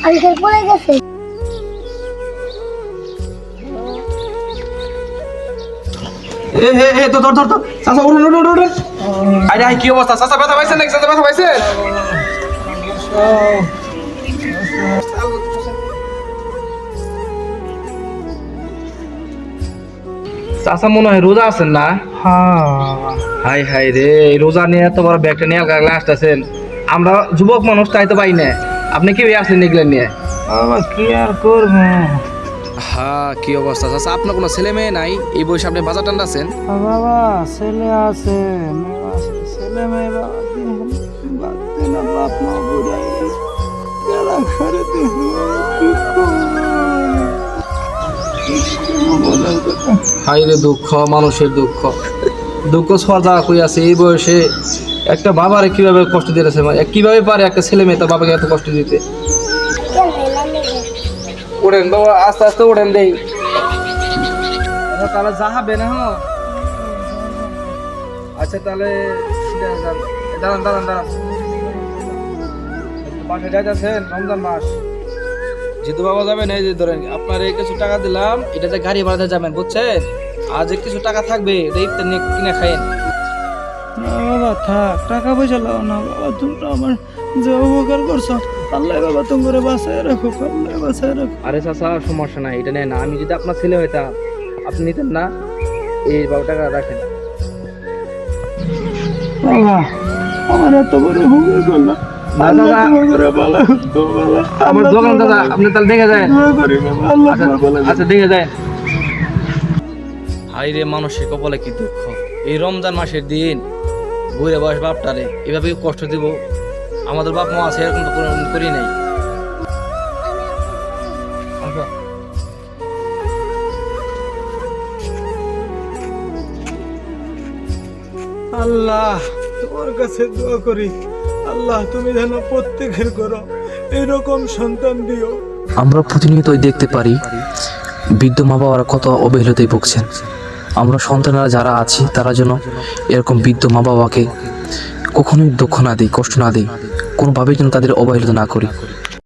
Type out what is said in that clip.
Uncle পড়ে গেছে। তো ধর ধর ধর চাচা উঠুন উঠুন উঠুন। আরে কি অবস্থা চাচা, ব্যথা পাইছেন নাকি? চাচা ব্যথা পাইছেন? চাচা মনে হয় রোজা আছেন না? হাই হাই রে, এই রোজা নিয়ে এত বড় ব্যাগটা নিয়ে আলগা আসতেছেন। আমরা যুবক মানুষ তাই তো পাই না, আপনি কি আসেন এগুলো নিয়ে? বাবা কি আর করবো? হ্যাঁ, কি অবস্থা চাচা? আপনার কোনো ছেলে মেয়ে নাই? এই বয়সে আপনি বাজার টান আছেন? বাবা ছেলে আছে, মেয়ে আছে, ছেলে মেয়ে বাদ দিন বাপ মা বুড়াই গেলা ঘরে হাই রে দুঃখ, মানুষের দুঃখ, দুঃখ সজা কই আছে এই বয়সে একটা বাবারে কিভাবে কষ্ট দিতেছে, কিভাবে পারে একটা ছেলে মেয়ে তার বাবাকে এত কষ্ট দিতে? ওড়েন বাবা, আস্তে আস্তে ওড়েন দেই। তাহলে যাহাবে না? আচ্ছা তাহলে দাঁড়ান দাঁড়ান দাঁড়ান, মাঠে যাইতেছেন রমজান মাস, যেহেতু বাবা যাবেন, এই যে ধরেন আপনার এই কিছু টাকা দিলাম, এটাতে গাড়ি ভাড়াতে যাবেন, বুঝছেন? আর যে কিছু টাকা থাকবে এটা ইফতার নিয়ে কিনে খাইয়েন। না বাবা থাক, টাকা পয়সা লাও না বাবা, তোমরা আমার যে উপকার করছো আল্লাহ বাবা তোমার বাসায় রাখো, আল্লাহ বাসায় রাখো। আরে চাচা সমস্যা নাই, এটা নেন না, আমি যদি আপনার ছেলে হইতাম আপনি নিতেন না? এই বাবু টাকা রাখেন। বাবা আমার এত বড় উপকার করলাম, আমার দোকান দাদা আপনি তাহলে দেখে যায়। আচ্ছা দেখে যায়। হাই রে, মানুষের কপালে কি দুঃখ, এই রমজান মাসের দিন বুড়ে বয়স বাপটারে এভাবে কষ্ট দিব? আমাদের বাপ মা আছে, এরকম তো করি নাই। আল্লাহ তোমার কাছে দোয়া করি, আল্লাহ তুমি যেন প্রত্যেকের করো এরকম সন্তান দিও। আমরা প্রতিনিয়তই দেখতে পারি বৃদ্ধ মা বাবারা কত অবহেলিতই ভুগছেন। আমরা সন্তানেরা যারা আছি তারা যেন এরকম বৃদ্ধ মা বাবাকে কখনোই দুঃখ না দিই, কষ্ট না দিই, কোনোভাবেই যেন তাদের অবহেলিত না করি।